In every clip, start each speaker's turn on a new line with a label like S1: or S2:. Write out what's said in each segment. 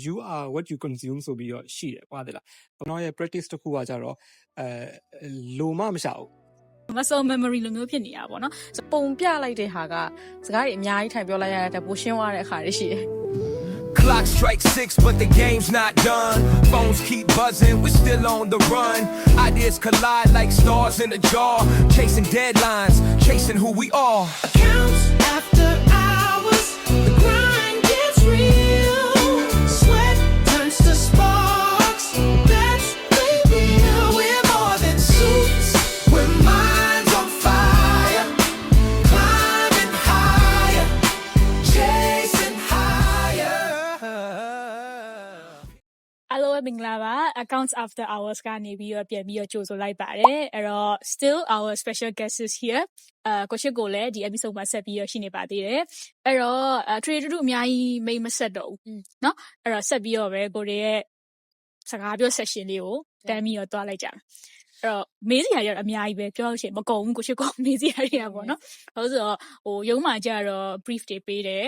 S1: you are what you consume ဆိုပြီးတော့ရှိတယ်ကွာတဲ့လားကျွန်တော်ရဲ့ practice တစ်ခုကကြတော့လိုမှမရှောက်
S2: muscle memory လိုမျိုးဖြစ်နေတာပေါ့နော်ပုံပြလိုက်တဲ့ဟာကစကားတွေအများကြီးထိုင်ပြောလိုက်ရတဲ့ပိုရှင်းသွားတဲ့အခါတွေရှိတယ်
S3: Clock strikes 6, but the game's not done. Phones keep buzzing, we're still on the run. Ideas collide like stars in a jar. Chasing deadlines, chasing who we are.
S4: Accounts after hours, the grind gets real. Sweat turns to sparks. Let's be real. We're more than suits. We're minds on fire. Climbing higher, chasing higher.
S2: Hello မင်္ဂလာပါ accounts after hours ကနေပြီးတော့ပြန်ပြီးတော့ကြိုဆိုလိုက်ပါတယ်အဲ့တော့ still our special guest is here ကိုရှိကိုလည်းဒီ episode မှာဆက်ပြီးတော့ရှိနေပါသေးတယ်အဲ့တော့ trade တို့အများကြီးမိတ်မဆက်တော့ဘူးเนาะအဲ့တော့ဆက်ပြီးတော့ပဲကိုတွေရဲ့စကားပြော session လေးကိုတန်းပြီးတော့တွားလိုက်ကြမယ်အဲ့တော့မေးစရာတွေအများကြီးပဲပြောလို့ရှိရင်မကုန်ဘူးကိုရှိကိုမေးစရာတွေကပေါ့နော်ဟုတ်ဆိုတော့ဟိုရုံးမှာကြတော့ brief တွေပေးတယ်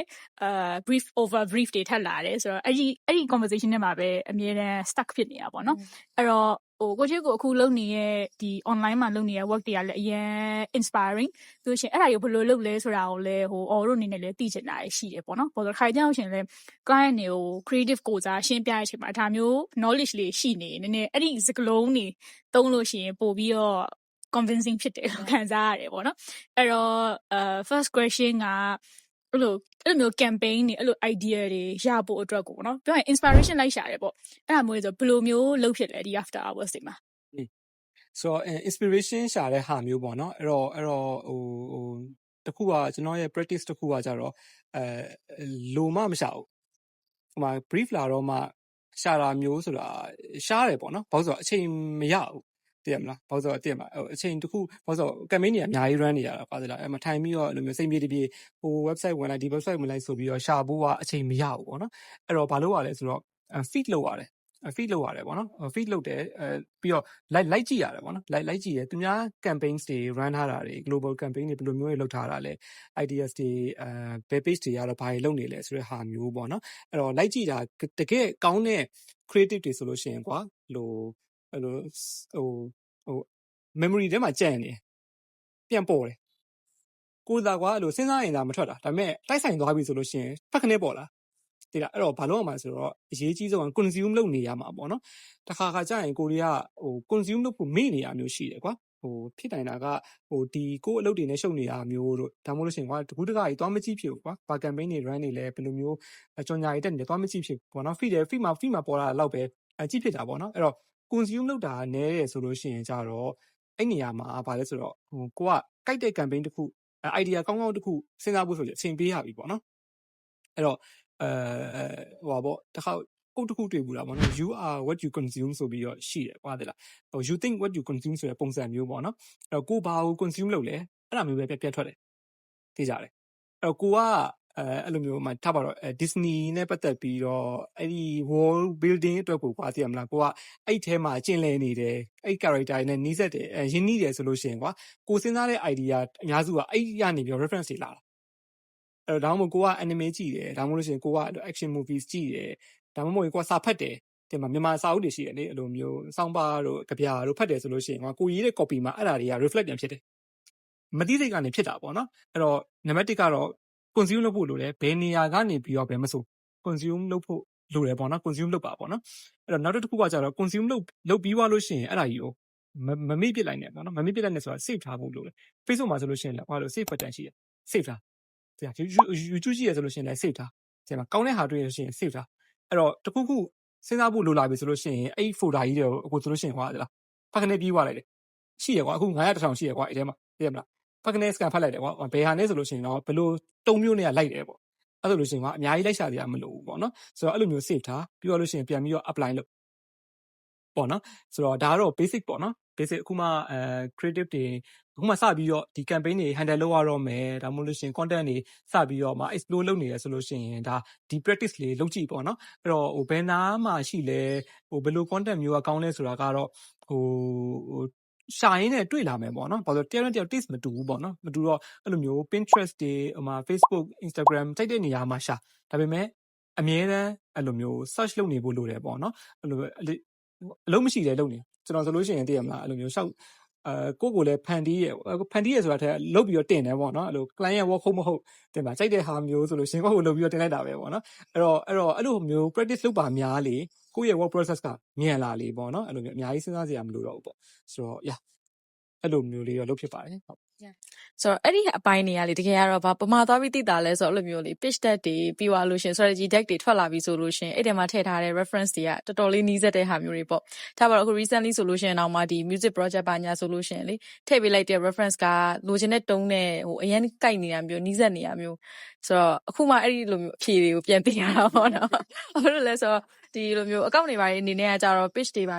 S2: brief over brief တွေထပ်လာတယ်ဆိုတော့အဲ့ဒီ conversation နဲ့မှာပဲအမြဲတမ်း stuck ဖြစ်နေတာပေါ့နော်အဲ့တော့ဟိုကိုရှိကိုအခုလုပ်နေတဲ့ဒီ online မှာလုပ်နေတဲ့ work တွေကလည်းအရင် inspiring ဆိုလို့ရှိရင်အဲ့ဒါကိုဘယ်လိုလုပ်လဲဆိုတာကိုလည်းဟို all တို့အနေနဲ့လည်းသိချင်တာရှိတယ်ပေါ့နော်ဘာလို့ခါကြအောင်ရှင်လဲ client တွေကို creative ကိုစားရှင်းပြတဲ့အချိန်မှာဒါမျိုး knowledge လေးရှိနေနည်းနည်းအဲ့ဒီစကလုံးတွေသုံးလို့ရှိရင်ပို့ပြီးတော့ convincing ဖြစ်တယ်လို့ခံစားရတယ်ပေါ့နော်အဲ့တော့ first question ကအဲ့လိုမျိုး campaign တွေအဲ့လို idea တွေရဖို့အတွက်ကိုပေါ့နော်ပြောရင် inspiration လိုက်ရှာတယ်ပေါ့အဲ့ဒါမျိုးဆိုဘယ်လိုမျိုးလုပ်ဖြစ်လဲဒီ after hours တွေမှာ
S1: ဆိုတော့ inspiration ရှာတဲ့ဟာမျိုးပေါ့နော်အဲ့တော့ဟိုတခုကကျွန်တော်ရဲ့ practice တခုကကြတော့လိုမှမရှာဘူးဟိုမှာ brief လာတော့မှရှာတာမျိုးဆိုတာရှားတယ်ပေါ့နော်ဘာလို့ဆိုတော့အချိန်မရဘူးသိရမလားဘာလို့ဆိုတော့သိရမှာအချိန်တခုဘာလို့ဆိုတော့ campaign တွေအများကြီး run နေရတာပါသလားအဲ့မှာထိုင်ပြီးတော့အဲ့လိုမျိုးစိတ်ပြေးတပြေးဟို website ဝင်လိုက်ဒီ website ဝင်လိုက်ဆိုပြီးတော့ရှာဖို့ကအချိန်မရဘူးပေါ့နော်အဲ့တော့ဘာလို့ ရလဲဆိုတော့ feed လုပ်ရတယ်feed လုပ်ရတယ်ပေါ့နော် feed လုပ်တယ်ပြီးတော့ like ကြည့်ရတယ်ပေါ့နော် like ကြည့်တယ်သူများ campaigns တွေ run ထားတာတွေ global campaign တွေဘယ်လိုမျိုးတွေလုပ်ထားတာလဲ ideas တွေဘယ် page တွေရတော့ဘာတွေလုပ်နေလဲဆိုတဲ့ဟာမျိုးပေါ့နော်အဲ့တော့ like ကြည့်တာတကယ်ကောင်းတဲ့ creative တွေဆိုလို့ရှိရင်ကွာဟို memory ထဲမှာကြံ့နေပြန်ပေါ်တယ်ကိုယ်သာကွာအဲ့လိုစဉ်းစားရင်သာမထွက်တာဒါပေမဲ့တိုက်ဆိုင်သွားပြီဆိုလို့ရှိရင်ဖက်ခနဲ့ပေါ်လာတိလားအဲ့တော့ဘာလို့ရမှာဆိုတော့အရေးကြီးဆုံးက consume လုပ်နေရမှာပေါ့နော်တခါကြာရင်ကိုရီးယားဟို consume လုပ်ဖို့မေ့နေရမျိုးရှိတယ်ကွာဟိုဖြစ်နိုင်တာကဟိုဒီကိုယ့်အလုပ်တွေနဲ့ရှုပ်နေတာမျိုးတို့ဒါမှမဟုတ်လို့ရှိရင်ကွာတကူးတကားကြီးသွားမကြည့်ဖြစ်ဘူးကွာဘာ campaign တွေ run နေလဲဘယ်လိုမျိုးကြော်ညာတွေတက်နေလဲသွားမကြည့်ဖြစ်ပေါ့နော် feed မှာပေါ်လာတာတော့ပဲကြည့်ဖြစ်တာပေါ့နော်အဲ့တော့ consume လုပ်တာနည်းတယ်ဆိုလို့ရှိရင်ကြတော့အဲ့နေရာမှာဘာလဲဆိုတော့ဟိုကိုကကြိုက်တဲ့ campaign တစ်ခု idea ကောင်းကောင်းတစ်ခုစဉ်းစားဖို့ဆိုရင်အချိန်ပေးရပြီပေါ့နော်အဲ့တော့ဟိုပါပေါ့တစ်ခါကိုတစ်ခုတွေ့ဘူးလားပေါ့နော် you are what you consume ဆိုပြီးတော့ရှိတယ်ကွာတဲ့လားဟို you think what you consume ဆိုတဲ့ပုံစံမျိုးပေါ့နော်အဲ့တော့ကိုဘာကို consume လုပ်လဲအဲ့ဒါမျိုးပဲပြတ်ထွက်တယ်သိကြတယ်အဲ့တော့ကိုကအဲ့လိုမျိုးမှထားပါတော့Disney နဲ့ပတ်သက်ပြီးတော့အဲ့ဒီ world building အတွက်ကိုကွာသိရမလားကိုကအဲ့ထဲမှာကျင်လည်နေတယ်အဲ့ character တွေနဲ့နှီးစက်တယ်ရင်းနှီးတယ်ဆိုလို့ရှိရင်ကွာကိုစဉ်းစားတဲ့ idea အများစုကအဲ့ဒီကနေပြီး reference တွေလာတာအဲ့တော့ဒါမှမဟုတ်ကိုက anime ကြည့်တယ်ဒါမှမဟုတ်လို့ရှိရင်ကိုက action movies ကြည့်တယ်ဒါမှမဟုတ်ကိုကစာဖတ်တယ်တင်မှာမြန်မာစာအုပ်တွေရှိတယ်လေအဲ့လိုမျိုးစောင်းပါတို့ကြပြာတို့ဖတ်တယ်ဆိုလို့ရှိရင်ကိုရေးတဲ့ copy မှာအဲ့ဒါတွေက reflect ပြန်ဖြစ်တယ်မတိစိတ်ကနေဖြစ်တာပေါ့နော်အဲ့တော့ name 1ကတော့ consume လုပ်ဖို့လိုတယ်ဘယ်နေရာကနေပြီးတော့ဘယ်မဆို consume လုပ်ဖို့လိုတယ်ပေါ့နော် consume လုပ်ပါပေါ့နော်အဲ့တော့နောက်တစ်ခုကကြတော့ consume လုပ်ပြီးသွားလို့ရှိရင်အဲ့ဒါကြီးကိုမမေ့ပြစ်လိုက်နဲ့ပေါ့နော်မမေ့ပြစ်လိုက်နဲ့ဆိုတာ save ထားဖို့လိုတယ် Facebook မှာဆိုလို့ရှိရင်လည်းဟိုလို save button ရှိတယ် save ထားတရား YouTube ရှိရဆိုလို့ရှိရင်လည်း save ထားဒီမှာကောင်းတဲ့ဟာတွေ့ရလို့ရှိရင် save ထားအဲ့တော့တခုခုစဉ်းစားဖို့လိုလာပြီဆိုလို့ရှိရင်အဲ့ folder ကြီးတွေကိုအခုဆိုလို့ရှိရင်ဟောလားဖက်ကနေပြီးသွားလိုက်တယ်ရှိရကွာအခု900 1000ရှိရကွာအဲ့ထဲမှာသိရမလားဖက်ကနေ scan ဖတ်လိုက်တယ်ကွာဘယ်ဟာနဲ့ဆိုလို့ရှိရင်တော့ဘယ်လိုတုံးမျိုးနဲ့လိုက်တယ်ပေါ့အဲ့ဆိုလို့ရှိရင်ကအများကြီးလိုက်ရှာစရာမလိုဘူးပေါ့နော်ဆိုတော့အဲ့လိုမျိုး save ထားပြီးတော့လို့ရှိရင်ပြန်ပြီးတော့ apply လုပ်ပေါ့နော်ဆိုတော့ဒါကတော့ basic ပေါ့နော် basic အခုမှcreative တွေအခုမှစပြီးတော့ဒီ campaign တွေ handle လုပ်ရတော့မယ်ဒါမှမဟုတ်လို့ရှိရင် content တွေစပြီးတော့မှ explore လုပ်နေရဆိုလို့ရှိရင်ဒါဒီ practice လေးလုပ်ကြည့်ပေါ့နော်အဲ့တော့ဟိုဘယ်နာမှာရှိလဲဟိုဘယ်လို content မျိုးကကောင်းလဲဆိုတာကတော့ဟိုရှာရင်းနဲ့တွေ့လာမယ်ပေါ့နော်ဘာလို့တယောက်နဲ့တယောက် taste မတူဘူးပေါ့နော်မတူတော့အဲ့လိုမျိုး Pinterest တွေဟိုမှာ Facebook Instagram တိုက်တဲ့နေရာမှာရှာဒါပေမဲ့ အမြဲတမ်းအဲ့လိုမျိုး search လုပ်နေဖို့လိုတယ်ပေါ့နော်အဲ့လိုအလုံးမရှိတယ်လုပ်နေကျွန်တော်ဆိုလို့ရှိရင်သိရမလားအဲ့လိုမျိုးရှောက်ကိုကိုလည်းဖန်တီးရဆိုတာထက်လုတ်ပြီးတော့တင်တယ်ပေါ့နော်အဲ့လို client work ဟုတ်မဟုတ်တင်ပါကြိုက်တဲ့ဟာမျိုးဆိုလို့ရှိရင်ကိုကိုလုတ်ပြီးတော့တင်လိုက်တာပဲပေါ့နော်အဲ့တော့အဲ့လိုမျိုး practice လုပ်ပါများလေကိုယ့်ရဲ့ work process ကမြန်လာလေပေါ့နော်အဲ့လိုမျိုးအများကြီးစဉ်းစားစရာမလိုတော့ဘူးပေါ့ဆိုတော့ yeah အဲ့လိုမျိုးလေးတော့လုပ်ဖြစ်ပါတယ်ဟုတ်
S5: ဆိုတော့အဲ့ဒီအပိုင်းတွေကလေတကယ်ကတော့ပမာသွားပြီးသိတာလဲဆိုတော့အဲ့လိုမျိုးလေ pitch deck တွေပြီးသွားလို့ရှင် strategy deck တွေထွက်လာပြီဆိုလို့ရှင်အဲ့ထဲမှာထည့်ထားတဲ့ reference တွေကတော်တော်လေးနီးစပ်တဲ့ဟာမျိုးတွေပေါ့ဒါပါတော့အခု recently ဆိုလို့ရှင်တော့မှဒီ music project ပါညာဆိုလို့ရှင်လေထည့်ပေးလိုက်တဲ့ reference ကလိုချင်တဲ့တုံးနဲ့အရင်ကိုက်နေတာမျိုးနီးစပ်နေတာမျိုးဆိုတော့အခုမှအဲ့ဒီလိုမျိုးအဖြေတွေကိုပြန်သိရတာပေါ့နော်ဘာလို့လဲဆိုတော့ဒီလိုမျိုး account တွေပါနေအနေနဲ့ကကြတော့ pitch တွေပါ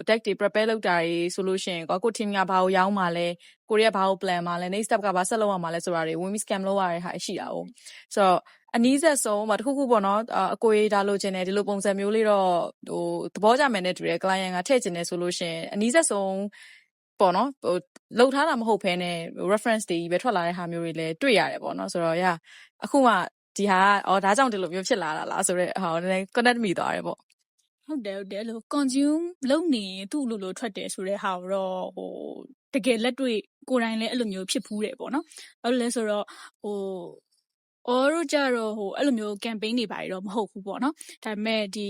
S5: deck တွေ prepare လုပ်တာတွေဆိုလို့ရှင်ကို team ကဘာကိုရောင်းမှာလဲကိုရီးယားဘာကို plan မှာလဲ next step ကဘာဆက်လုပ်ရမှာလဲဆိုတာတွေ win scam လုပ်ရတဲ့ဟာရှိတာ哦ဆိုတော့အနည်းဆက်ဆုံးတခုခုပေါ့နော်အကိုရေးဒါလိုချင်တယ်ဒီလိုပုံစံမျိုးလေးတော့သဘောကျမယ်နဲ့တူတယ် client ကထည့်ချင်တယ်ဆိုလို့ရှင်အနည်းဆက်ဆုံးပေါ့နော်လုံထားတာမဟုတ်ဘဲနဲ့ reference တွေပဲထွက်လာတဲ့ဟာမျိုးတွေလည်းတွေ့ရတယ်ပေါ့နော်ဆိုတော့အခုမှဒီဟာဒါကြောင့်ဒီလိုမျိုးဖြစ်လာတာလားဆိုတော့ဟာနည်းနည်း connect မိသွားတယ်ပေါ့
S2: ဟုတ်တယ်အဲ့လို consume လုပ်နေသူ့လိုထွက်တယ်ဆိုတဲ့ဟာတော့တကယ်လက်တွေ့ကိုယ်တိုင်လည်းအဲ့လိုမျိုးဖြစ်ဖူးတယ်ပေါ့နော်ဘာလို့လဲဆိုတော့တို့ကြတော့အဲ့လိုမျိုး campaign တွေပါတော့မဟုတ်ဘူးပေါ့နော်ဒါပေမဲ့ဒီ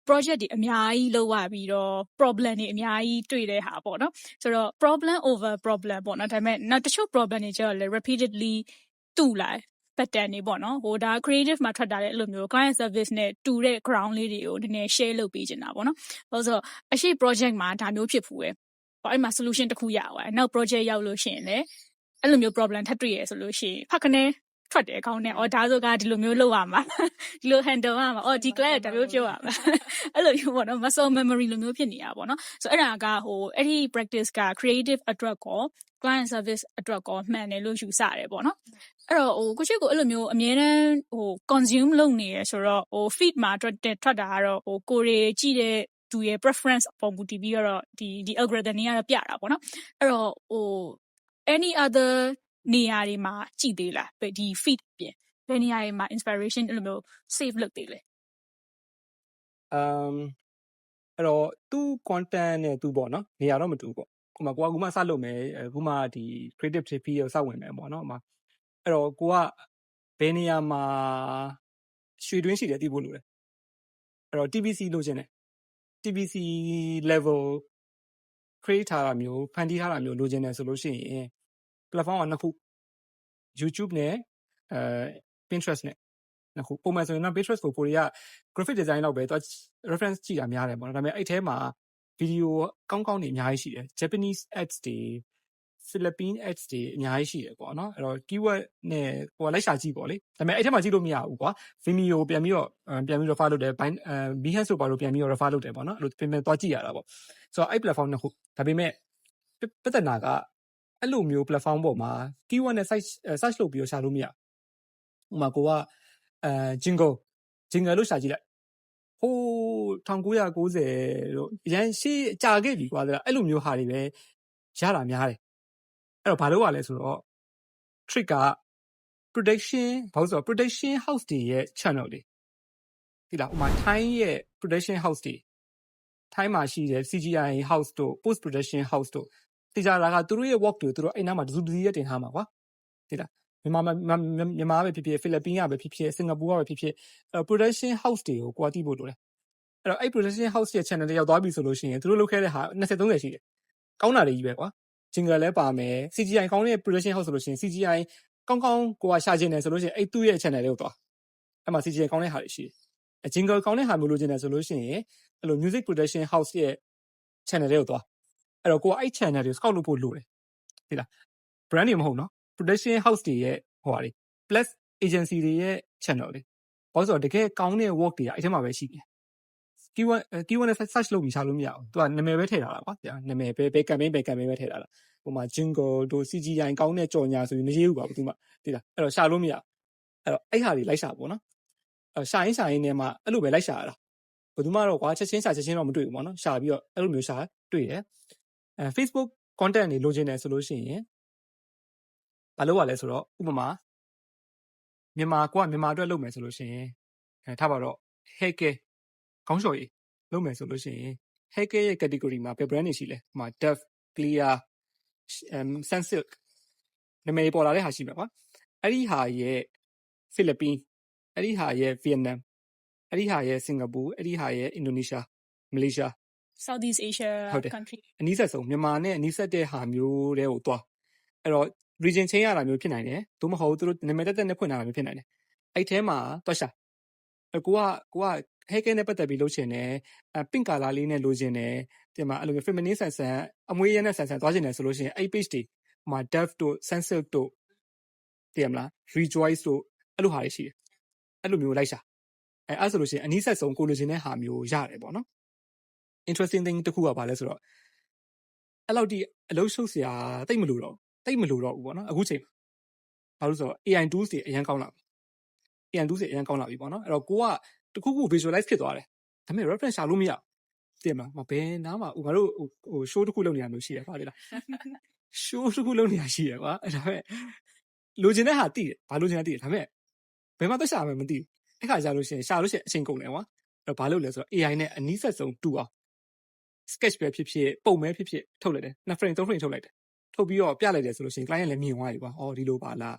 S2: project တွေအများကြီးလုပ်ရပြီးတော့ problem တွေအများကြီးတွေ့တဲ့ဟာပေါ့နော်ဆိုတော့ problem over problem ပေါ့နော်ဒါပေမဲ့နောက်တချို့ problem တွေကျတော့လည်း repeatedly တူလာpattern တွေပေါ့နော်ဒါ creative မှာထွက်တာတဲ့အဲ့လိုမျိုး client service နဲ့တူတဲ့ ground လေးတွေကိုနည်းနည်း share လုပ်ပေးချင်တာပေါ့နော်ဘာလို့ဆိုတော့အရှိ project မှာဒါမျိုးဖြစ်ဖူးတယ်အဲ့မှာ solution တစ်ခုရသွားတယ်နောက် project ရောက်လို့ရှိရင်လည်းအဲ့လိုမျိုး problem ထပ်တွေ့ရဆိုလို့ရှိရင်ဖက်ခနဲထွက်တယ်အကောင်းနဲ့ဒါဆိုကဒီလိုမျိုးလုပ်ရမှာဒီလို handle ရမှာဒီ client ဒါမျိုးပြောရမှာအဲ့လိုမျိုးပေါ့နော် muscle memory လိုမျိုးဖြစ်နေတာပေါ့နော်ဆိုအဲ့ဒါကအဲ့ဒီ practice က creative အတွက်ကော client service အတွက်ကောမှန်တယ်လို့ယူဆရတယ်ပေါ့နော်အဲ့တော့ကိုချစ်ကိုအဲ့လိုမျိုးအများတန်းconsume လုပ်နေရဆိုတော့feed မှာထွက်တာကတော့ကိုရီကြည့်တဲ့သူရဲ့ preference အပေါ်မူတည်ပြီးတော့ဒီ algorithm တွေကတော့ပြတာပေါ့နော်အဲ့တော့any other နေရာတွေမှာကြည့်သေးလားဒီ feed ပြင်ဘယ်နေရာတွေမှာ inspiration အဲ့လိုမျိုး save လုပ်သေးလဲ
S1: အဲ့တော့သူ့ content နဲ့သူပေါ့နော်နေရာတော့မတူပေါ့ကိုကစလုပ်မယ်ခုမှဒီ creative therapy ကိုစဝင်မယ်ပေါ့နော်အဲ့တော့ကိုကဘယ်နေရာမှာရွှေတွင်းရှိတယ်သိဖို့လိုတယ်အဲ့တော့ TBC လိုချင်တယ် TBC level create ထားတာမျိုးဖန်တီးထားတာမျိုးလိုချင်တယ်ဆိုလို့ရှိရင် platform ကနှစ်ခု YouTube နဲ့Pinterest နဲ့နှစ်ခုပုံမှန်ဆိုရင်တော့ Pinterest ကိုရီးယား graphic design လောက်ပဲသူ reference ကြည့်တာများတယ်ပေါ့နော်ဒါပေမဲ့အဲ့ထဲမှာ video ကောင်းနေအများကြီးရှိတယ် Japanese ads တွေ Philippine ads တွေအများကြီးရှိတယ်ပေါ့နော်အဲ့တော့ keyword နဲ့ကိုကလိုက်ရှာကြည့်ပေါ့လေဒါပေမဲ့အဲ့ထဲမှာကြည့်လို့မရဘူးကွာ Vimeo ပြန်ပြီးတော့ refer လုပ်တယ် Behance တို့ဘာလို့ပြန်ပြီးတော့ refer လုပ်တယ်ပေါ့နော်အဲ့လိုပြန်သွားကြည့်ရတာပေါ့ဆိုတော့အဲ့ platform နှစ်ခုဒါပေမဲ့ပြဿနာကအဲ့လိုမျိုး platform ပေါ်မှာ keyword နဲ့ search လုပ်ပြီးတော့ရှာလို့မရဥပမာကိုကjingle လို့ရှာကြည့်လိုက်ဟိုး1990တို့ရန်ရှေ့ကြာခဲ့ပြီကွာအဲ့လိုမျိုးဟာတွေပဲရတာများတယ်အဲ့တော့ဘာလို့ ရလဲဆိုတော့ trick က production house တွေရဲ့ channel တွေဒီလားဥပမာ Thai ရဲ့ production house တွေ Thai မှာရှိတဲ့ CGI house တို့ post production house တို့တိကျတာကသူတို့ရဲ့ work တွေသူတို့အဲ့နားမှာတစုတစည်းရဲ့တင်ထားမှာကွာဒီလားမြန်မာပဲဖြစ်ဖြစ်ဖိလစ်ပင်းကပဲဖြစ်ဖြစ်စင်ကာပူကပဲဖြစ်ဖြစ်production house တွေကိုကိုယ်သိဖို့လိုတယ်အဲ့တော့အဲ့ production house ရဲ့ channel တွေရောက်သွားပြီဆိုလို့ရှိရင်သူတို့လုပ်ခဲ့တဲ့ဟာ20-30ရှိတယ်ကောင်းတာတွေကြီးပဲကွာ jingle လည်းပါမယ် CGI ကောင်းတဲ့ production house ဆိုလို့ရှိရင် CGI ကောင်းကိုကရှာချင်တယ်ဆိုလို့ရှိရင်အဲ့သူ့ရဲ့ channel လေးကိုသွားအဲ့မှာ CGI ကောင်းတဲ့ဟာတွေရှိတယ် jingle ကောင်းတဲ့ဟာမျိုးလိုချင်တယ်ဆိုလို့ရှိရင်အဲ့လို music production house ရဲ့ channel လေးကိုသွားအဲ့တော့ကိုကအဲ့ channel တွေကို scout လုပ်ဖို့လိုတယ်ဒီလား brand တွေမဟုတ်နော် production house တွေရဲ့ဟိုဟာတွေ plus agency တွေရဲ့ channel တွေဘာလို့ဆိုတော့တကယ်ကောင်းတဲ့ work တွေကအဲ့ထဲမှာပဲရှိတယ် keyword နဲ့ search လုပ်ပြီးရှာလို့မရဘူးသူကနာမည်ပဲထည့်ထားတာကွာနာမည်ပဲ campaign ပဲထည့်ထားတာဟိုမှာ jingle တို့ CGI ကောင်းတဲ့ကြော်ညာဆိုရင်မရေးဘူးပါဘူးသူမှသိလားအဲ့တော့ရှာလို့မရအဲ့တော့အဲ့ဟာတွေလိုက်ရှာပေါ့နော်အဲ့ရှာရင်းနဲ့မှအဲ့လိုပဲလိုက်ရှာရတာဘယ်သူမှတော့ကွာချက်ချင်းတော့မတွေ့ဘူးပေါ့နော်ရှာပြီးတော့အဲ့လိုမျိုးရှာတွေ့တယ်Facebook content တွေလိုချင်တယ်ဆိုလို့ရှိရင်ဘာလို့ ရလဲဆိုတော့ဥပမာမြန်မာအတွက်လုပ်မယ်ဆိုလို့ရှိရင်ထားပါတော့ hair care ခေါင်းလျှော်ရည်လုပ်မယ်ဆိုလို့ရှိရင် hair care ရဲ့ category မှာဘယ် brand တွေရှိလဲ။ဥပမာ Dove, Clear, Sunsilk နာမည်ပေါ်လာတဲ့ဟာရှိမှာကွာ။အဲ့ဒီဟာရဲ့ဖိလစ်ပင်း၊အဲ့ဒီဟာရဲ့ဗီယက်နမ်၊အဲ့ဒီဟာရဲ့စင်ကာပူ၊အဲ့ဒီဟာရဲ့အင်ဒိုနီးရှား၊မလေးရှား
S2: Southeast Asia
S1: ဟုတ်တယ်
S2: country
S1: အနီးဆက်ဆုံးမြန်မာနဲ့အနီးဆက်တဲ့ဟာမျိုးတဲကိုသွားအဲ့တော့ region change ရတာမျိုးဖြစ်နိုင်တယ်သို့မဟုတ်သူတို့နာမည်တက်နဲ့ဖွင့်လာတာမျိုးဖြစ်နိုင်တယ်အဲ့ထဲမှာတွက်ရှာကိုက hair care နဲ့ပတ်သက်ပြီးလုပ်ချင်တယ်pink color လေးနဲ့လိုချင်တယ်ဒီမှာအဲ့လိုမျိုး feminine ဆန်ဆန်အမွေးရဲနဲ့ဆန်ဆန်သွားချင်တယ်ဆိုလို့ရှိရင်အဲ့ page တွေမှာ Dove တို့ Sunsilk တို့တည်မလား Rejoice တို့အဲ့လိုဟာတွေရှိတယ်အဲ့လိုမျိုးလိုက်ရှာအဲ့ဆိုလို့ရှိရင်အနီးဆက်ဆုံးကိုလိုချင်တဲ့ဟာမျိုးရတယ်ပေါ့နော် interesting thing တစ်ခုကဘာလဲဆိုတော့အဲ့လောက်ဒီအလုပ်ရှုပ်စရာတိတ်မလို့တော့ဘူးပေါ့နော်အခုချိန်ဘာလို့ဆိုတော့ AI tools တွေအရင်ကောင်းလာပြီ AI tools တွေအရင်ကောင်းလာပြီပေါ့နော်အဲ့တော့ကိုကတခုခု visualize ဖြစ်သွားတယ်ဒါပေမဲ့ reference ရှာလို့မရဘူးသိရမလားဘယ်နားမှာငါတို့ဟို show တစ်ခုလုပ်နေတာမျိုးရှိရပါလေလား show တစ်ခုလုပ်နေတာရှိရကွာအဲ့ဒါပဲလိုချင်တဲ့ဟာသိတယ်ဘာလိုချင်တာသိတယ်ဒါပေမဲ့ဘယ်မှာသက်ရှာမှမသိဘူးအဲ့ခါကြာလို့ရှိရင်ရှာလို့ရှိရင်အချိန်ကုန်တယ်ကွာအဲ့တော့ဘာလုပ်လဲဆိုတော့ AI နဲ့အနီးဆက်ဆုံးတူအောင်sketch ပဲဖြစ်ဖြစ်ပုံပဲဖြစ်ဖြစ်ထုတ်လိုက်တယ်2 frame 3 frame ထုတ်လိုက်တယ်ထုတ်ပြီးတော့ပြလိုက်တယ်ဆိုလို့ရှိရင် client လည်းမြင်သွားပြီကွာဒီလိုပါလား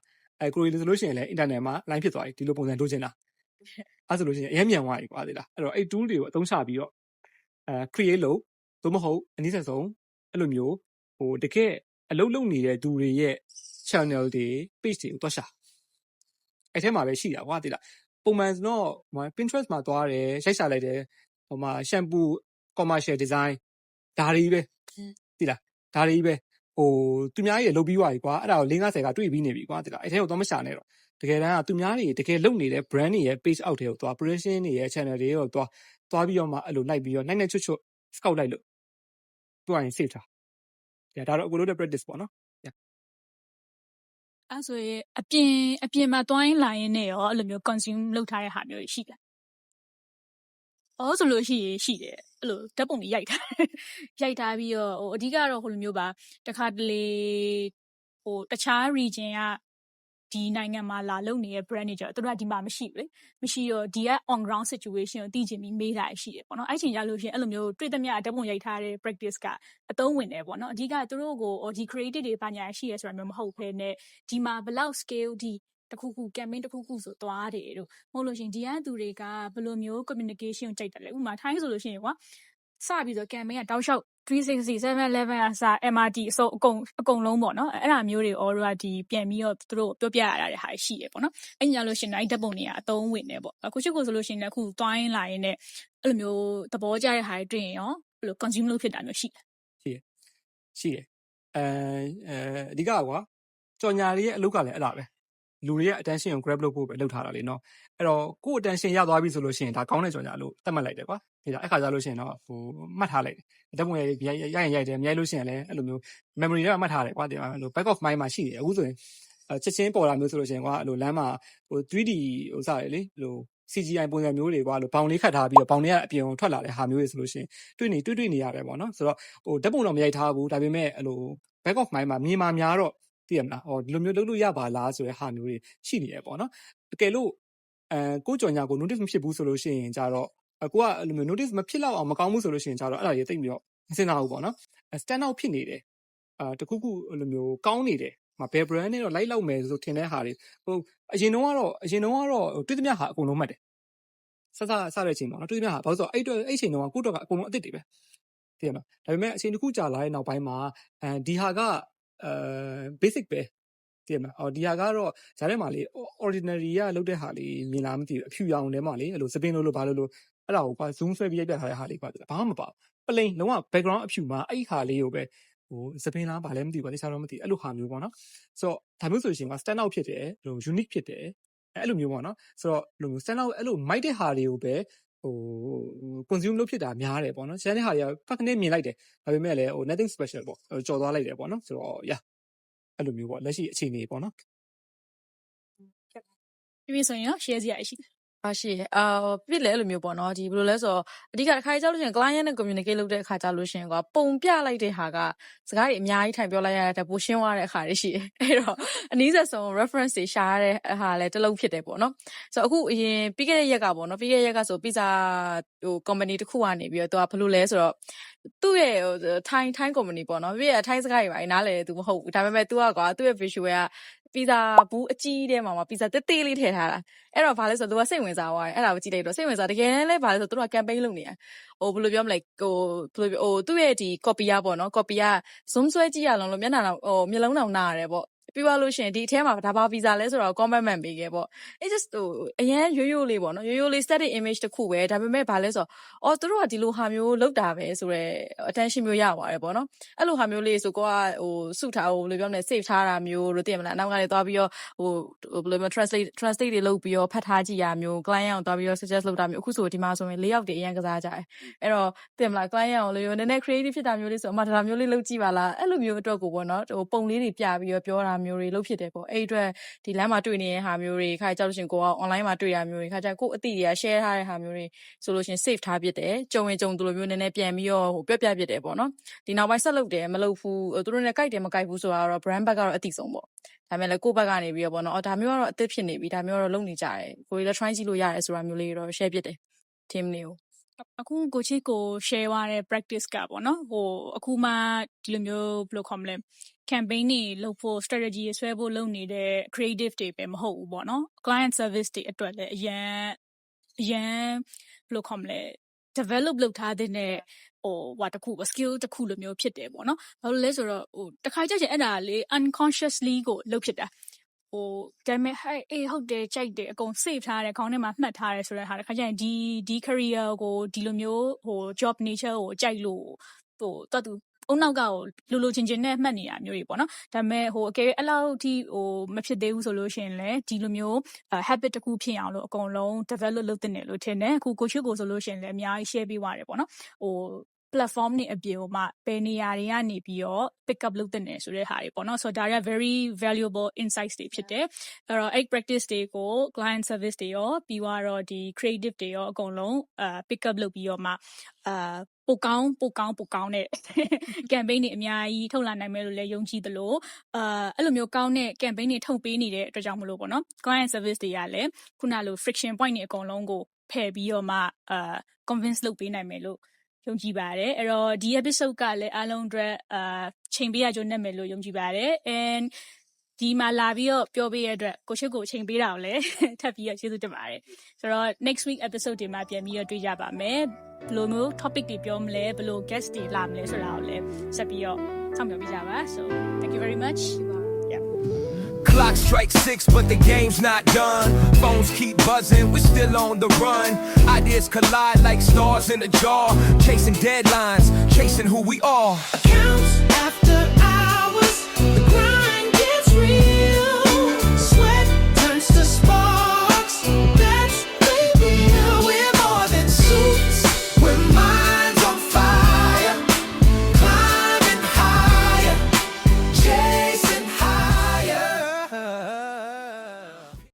S1: ကိုရီဆိုလို့ရှိရင်လည်း internet မှာ line ဖြစ်သွားပြီဒီလိုပုံစံလိုချင်တာအဲ့ဆိုလို့ရှိရင်အရင်မြန်သွားပြီကွာသိလားအဲ့တော့အဲ့ tool တွေကိုအသုံးချပြီးတော့create လုပ်သို့မဟုတ်အနည်းဆုံးအဲ့လိုမျိုးတကယ်အလုပ်လုပ်နေတဲ့သူတွေရဲ့ channel တွေ page တွေကိုတွက်ရှာအဲ့ထဲမှာပဲရှိတာကွာသိလားပုံမှန်တော့ Pinterest မှာသွားတယ်ရိုက်ရှာလိုက်တယ်ဟိုမှာ shampoo commercial design ဒါတွေပဲသိလားဒါတွေပဲသူများကြီးလုပ်ပြီးသွားပြီကွာအဲ့ဒါကို50ကတွေ့ပြီးနေပြီကွာသိလားအဲ့ထဲကိုတော့မရှာနဲ့တော့တကယ်တမ်းကသူများတွေတကယ်လုပ်နေတဲ့ brand တွေရဲ့ page out တွေကိုသွား production တွေရဲ့ channel တွေကိုသွားပြီးတော့မှအဲ့လိုလိုက်ပြီးတော့နိုင်ချွတ် scout လိုက်လို့သူကရင် save ထားဒါတော့အကိုလို့တဲ့ practice ပေါ့နော်
S2: အဲ့ဆိုရင်အပြင်မှာတွိုင်းလာရင်လည်းရောအဲ့လိုမျိုး consume လုပ်ထားတဲ့ဟာမျိုးရှိလားဆိုလို့ရှိရင်ရှိတယ်အဲ့လိုဓာတ်ပုံတွေရိုက်ထားပြီးတော့အဓိကတော့ဟိုလိုမျိုးပါတခါတလေတခြား region ကဒီနိုင်ငံမှာလာလုပ်နေတဲ့ brand တွေကျတော့သူတို့ကဒီမှာမရှိဘူးလေမရှိတော့ဒီက on ground situation ကိုသိချင်ပြီးမေးတာရှိတယ်ပေါ့နော်အဲ့ချိန်ကြလို့ရှိရင်အဲ့လိုမျိုးတွေ့သမျှဓာတ်ပုံရိုက်ထားတဲ့ practice ကအသုံးဝင်တယ်ပေါ့နော်အဓိကသူတို့ကိုဒီ creative တွေဘာညာရှိရဆိုတာမျိုးမဟုတ်ဘဲနဲ့ဒီမှာဘယ်လောက် scale ဒီတခုခု campaign တခုခုဆိုသွားတယ်တို့မဟုတ်လို့ရှိရင်ဒီကသူတွေကဘယ်လိုမျိုး communication ကိုကြိုက်တယ်လဲဥပမာထိုင်းဆိုလို့ရှိရင်ကွာစပြီးတော့ campaign ကတောက်လျှောက်360 711အစ MRT အစုံအကုန်လုံးပေါ့နော်အဲ့ဒါမျိုးတွေ order ဒီပြန်ပြီးတော့သူတို့ပြောပြရတာတွေဟာရှိရပေါ့နော်အဲ့ညလို့ရှင်တိုင်းဓာတ်ပုံတွေကအသုံးဝင်နေပေါ့အခုချက်ကိုဆိုလို့ရှင်လည်းအခုတွိုင်းလာရင်လည်းအဲ့လိုမျိုးသဘောကျတဲ့ဟာတွေတွေ့ရင်ရောအဲ့လို consume လုပ်ဖြစ်တာမျိုးရှိတယ်
S1: အဓိကကွာကြော်ညာလေးရဲ့အလုပ်ကလည်းအဲ့ဒါပဲလူတွေရဲ့ attention ကို grab လုပ်ဖို့ပဲလုပ်ထားတာလေနော်အဲ့တော့ကိုယ့် attention ရသွားပြီဆိုလို့ရှိရင်ဒါကောင်းတဲ့ကြော်ညာလို့သတ်မှတ်လိုက်တယ်ကွာဒါအဲ့ခါကျလို့ရှိရင်တော့မှတ်ထားလိုက်တယ်ဓာတ်ပုံရိုက်ရိုက်တယ်မရိုက်လို့ရှိရင်လည်းအဲ့လိုမျိုး memory ထဲမှာမှတ်ထားတယ်ကွာဒီမှာအဲ့လို back of mind မှာရှိတယ်အခုဆိုရင်ချက်ချင်းပေါ်လာမျိုးဆိုလို့ရှိရင်ကွာအဲ့လိုလမ်းမှာ3D ဥစားရလေဟိုCGI ပုံစံမျိုးတွေကွာလို့ဘောင်လေးခတ်ထားပြီးတော့ဘောင်တွေကအပြင်ကိုထွက်လာတဲ့ဟာမျိုးတွေဆိုလို့ရှိရင်တွေ့နေရတယ်ပေါ့နော်ဆိုတော့ဓာတ်ပုံတော့မရိုက်ထားဘူးဒါပေမဲ့အဲ့လို back of mind မှာမြင်မှာများတော့သိရမလားဒီလိုမျိုးလုပ်လို့ရပါလားဆိုတဲ့ဟာမျိုးတွေရှိနေရပေါ့နော်တကယ်လို့ကိုကြော်ညာကို notice မဖြစ်ဘူးဆိုလို့ရှိရင်ကြတော့ကိုကအဲ့လိုမျိုး notice မဖြစ်တော့အောင်မကောင်းဘူးဆိုလို့ရှိရင်ကြတော့အဲ့ဒါကြီးသိပြီးတော့မစင်တာဘူးပေါ့နော် stand out ဖြစ်နေတယ်တခုခုအဲ့လိုမျိုးကောင်းနေတယ်ဘယ် brand နဲ့တော့ like လောက်မယ်ဆိုထင်တဲ့ဟာတွေအရင်တော့တွေ့သမျှဟာအကုန်လုံးမှတ်တယ်စတဲ့အချိန်ပေါ့နော်တွေ့သမျှဟာဘာလို့ဆိုတော့အဲ့ချိန်တော့ကိုတော့ကအကုန်လုံးအစ်စ်တွေပဲသိရမလားဒါပေမဲ့အချိန်တစ်ခုကြာလာတဲ့နောက်ပိုင်းမှာဒီဟာကbasic ပဲသိရမလားဒီဟာကတော့ဈာထဲမှာလေ ordinary ကလုပ်တဲ့ဟာလေးမြင်လားမသိဘူးအဖြူရောင်ထဲမှာလေအဲ့လိုစပင်းလို့ဘာလို့အဲ့ဒါကိုကွာ zoom ဆွဲပြီးရိုက်ပြထားတဲ့ဟာလေးကွာဘာမှမပါဘူး plain လုံးဝ background အဖြူမှာအဲ့ဟာလေးကိုပဲစပင်းလားဘာလဲမသိဘူးကွာတခြားတော့မသိအဲ့လိုဟာမျိုးပေါ့နော်ဆိုတော့ဒါမျိုးဆိုရှင်က stand out ဖြစ်တယ်ဟို unique ဖြစ်တယ်အဲ့လိုမျိုးပေါ့နော်ဆိုတော့လိုမျိုး stand out အဲ့လို mic တဲ့ဟာတွေကိုပဲconsume လုပ်ဖြစ်တာများတယ်ပေါ့နော်ကျန်တဲ့ဟာတွေကဖက်ကနေမြင်လိုက်တယ်ဒါပေမဲ့လည်းnothing special ပေါ့ကြော်သွားလိုက်တယ်ပေါ့နော်ဆိုတော့ yeah အဲ့လိုမျိုးပေါ့လက်ရှိအခြေအနေပေါ့နော်
S2: ပြီးဆိုရင်ရော share စရာရှိတယ်
S5: ပါရှိပြစ်လဲလိုမျိုးပေါ့နော်ဒီဘယ်လိုလဲဆိုတော့အဓိကတစ်ခါကြောက်လို့ရှိရင် client နဲ့ communicate လုပ်တဲ့အခါကြောက်လို့ရှိရင်ကွာပုံပြလိုက်တဲ့ဟာကစကားတွေအများကြီးထိုင်ပြောလိုက်ရတဲ့ပိုရှင်းသွားတဲ့အခါတွေရှိတယ်အဲ့တော့အနည်းဆက်ဆုံး reference တွေရှာရတဲ့ဟာလည်းတစ်လုံးဖြစ်တယ်ပေါ့နော်ဆိုတော့အခုအရင်ပြီးခဲ့တဲ့ရက်ကပေါ့နော်ပြီးခဲ့တဲ့ရက်ကဆို pizza ဟို company တစ်ခုကနေပြီးတော့သူကဘယ်လိုလဲဆိုတော့သူ့ရဲ့ထိုင်း company ပေါ့နော်ပြီးရထိုင်းစကားတွေပါနားလေသူမဟုတ်ဘူးဒါပေမဲ့ तू ကကွာသူ့ရဲ့ visual ကပီဇာဘူးအကြီးတဲမှာပီဇာတေးသေးလေးထည့်ထားတာအဲ့တော့ဘာလဲဆိုတော့ तू ကစိတ်ဝင်စားသွားတယ်အဲ့ဒါကိုကြည့်လိုက်တော့စိတ်ဝင်စားတကယ်တမ်းလဲဘာလဲဆိုတော့ तू က campaign လုပ်နေတာဟိုဘယ်လိုပြောမလဲဟိုသူ့ရဲ့ဒီ copy อ่ะပေါ့နော် copy อ่ะ zoom ဆွဲကြည့်ရလုံးလို့မျက်နှာတော့ဟိုမျက်လုံးတော့နာရတယ်ပေါ့ပြီးသွားလို့ရှိရင်ဒီအထဲမှာဒါဘာပီဇာလဲဆိုတော့ comment မှန်ပေးခဲ့ပေါ့ it just ဟိုအရင်ရိုးလေးပေါ့နော်ရိုးလေး static image တစ်ခုပဲဒါပေမဲ့ဘာလဲဆိုတော့သူတို့ကဒီလိုဟာမျိုးလောက်တာပဲဆိုတော့ attention မျိုးရပါတယ်ပေါ့နော်အဲ့လိုဟာမျိုးလေးဆိုကိုကဟိုစုထားဟိုဘယ်လိုပြောမလဲ save ထားတာမျိုးလို့သိရမလားအနောက်ကလည်းသွားပြီးတော့ဟိုဘယ်လိုမျိုး translate တွေလုပ်ပြီးတော့ဖတ်ထားကြည့်ရမျိုး client ကိုသွားပြီးတော့ suggest လုပ်တာမျိုးအခုဆိုဒီမှာဆိုရင်၄ယောက်တည်းအရင်ကစားကြတယ်အဲ့တော့သိရမလား client ကိုလေနည်းနည်း creative ဖြစ်တာမျိုးလေးဆိုအမှဒါမျိုးလေးလုပ်ကြည့်ပါလားအဲ့လိုမျိုးအတွက်ကိုပေါ့နော်ဟိုပုံလေးတွေပြပြီးတော့ပြောတာမျိုးတွေလုပ်ဖြစ်တယ်ပေါ့အဲ့အတွက်ဒီလမ်းမှာတွေ့နေတဲ့ဟာမျိုးတွေခါကြောက်လို့ရှင်ကိုက online မှာတွေ့ရမျိုးတွေခါကျကိုအတိတွေက share ထားတဲ့ဟာမျိုးတွေဆိုလို့ရှင် save ထားပြစ်တယ်ကြုံရင်ကြုံသူလိုမျိုးနည်းနည်းပြန်ပြီးတော့ဟိုပြပြပြစ်တယ်ပေါ့နော်ဒီနောက်ပိုင်းဆက်လုပ်တယ်မလုပ်ဘူးသူတို့နဲ့ကြိုက်တယ်မကြိုက်ဘူးဆိုတာတော့ brand back ကတော့အတိဆုံးပေါ့ဒါပေမဲ့လည်းကိုယ့်ဘက်ကနေပြီးတော့ပေါ့နော်ဒါမျိုးကတော့အသစ်ဖြစ်နေပြီဒါမျိုးကတော့လုပ်နေကြတယ်ကိုယ်လည်း try ကြည့်လို့ရတယ်ဆိုတာမျိုးလေးတော့ share ပြစ်တယ် team လေးကို
S2: အခုကိုချစ်ကို share သွားတဲ့ practice ကပေါ့နော်ဟိုအခုမှဒီလိုမျိုးဘယ်လိုခေါ်မလဲ campaign တွေလုပ်ဖို့ strategy ဆွဲဖို့လုပ်နေတဲ့ creative တွေပဲမဟုတ်ဘူးပေါ့နော် client service တွေအတွက်လည်းအရန်ဘယ်လိုခေါ်မလဲ develop လုပ်ထားတဲ့ဟိုဟာတစ်ခု skill တစ်ခုလိုမျိုးဖြစ်တယ်ပေါ့နော်ဘာလို့လဲဆိုတော့ဟိုတခါကြရင်အဲ့ဒါလေ unconsciously ကိုလုပ်ဖြစ်တာဟိုဒါပေမဲ့အေးဟုတ်တယ်ကြိုက်တယ်အကုန် save ထားတယ်ခေါင်းထဲမှာမှတ်ထားတယ်ဆိုတဲ့ဟာတခါကျရင်ဒီ career ကိုဒီလိုမျိုးဟို job nature ကိုကြိုက်လို့ဟိုတတ်သူအုံနောက်ကကိုလိုချင်းနဲ့မှတ်နေတာမျိုးတွေပေါ့နော်ဒါပေမဲ့ဟိုအကယ်အဲ့လောက်ထိဟိုမဖြစ်သေးဘူးဆိုလို့ရှိရင်လည်းဒီလိုမျိုး habit တစ်ခုဖြစ်အောင်လို့အကုန်လုံး develop လုပ်တင်တယ်လို့ထင်တယ်အခုကိုချစ်ကိုဆိုလို့ရှိရင်လည်းအများကြီး share ပေးသွားတယ်ပေါ့နော်ဟိုplatform တွေအပြင်ဟိုမှာဘယ်နေရာတွေကနေပြီးတော့ pick up လုပ်တဲ့နေဆိုတဲ့ဟာတွေပေါ့နော်ဆိုတော့ဒါတွေက very valuable insights တွေဖြစ်တယ်အဲ့တော့အဲ့ practice တွေကို client service တွေရောပြီးတော့ဒီ creative တွေရောအကုန်လုံးpick up လုပ်ပြီးတော့မှပိုကောင်းတဲ့ campaign တွေအများကြီးထုတ်လာနိုင်မယ်လို့လည်းယုံကြည်သလိုအဲ့လိုမျိုးကောင်းတဲ့ campaign တွေထုတ်ပေးနေတဲ့အတွက်ကြောင့်မလို့ပေါ့နော် client service တွေကလည်းခုနလို friction point တွေအကုန်လုံးကိုဖယ်ပြီးတော့မှconvince လုပ်ပေးနိုင်မယ်လို့ယုံကြည်ပါတယ်အဲ့တော့ဒီ episode ကလည်းအားလုံးအတွက်ချိန်ပေးရကြုံနဲ့မယ်လို့ယုံကြည်ပါတယ် and ဒီမှာလာပြီးတော့ပြောပေးရတဲ့အတွက်ကိုချစ်ကိုချိန်ပေးတာကိုလည်းထပ်ပြီးတော့ကျေးဇူးတင်ပါတယ်ဆိုတော့ next week episode တွေမှာပြန်ပြီးတော့တွေ့ကြပါမယ်ဘယ်လိုမျိုး topic တွေပြောမလဲဘယ်လို guest တွေလာမလဲဆိုတာကိုလည်းဆက်ပြီးတော့စောင့်မျှော်ပေးကြပါ so thank you very much
S3: Clock strikes 6, but the game's not done. Phones keep buzzing, we're still on the run. Ideas collide like stars in a jar. Chasing deadlines, chasing who we are.
S4: Accounts after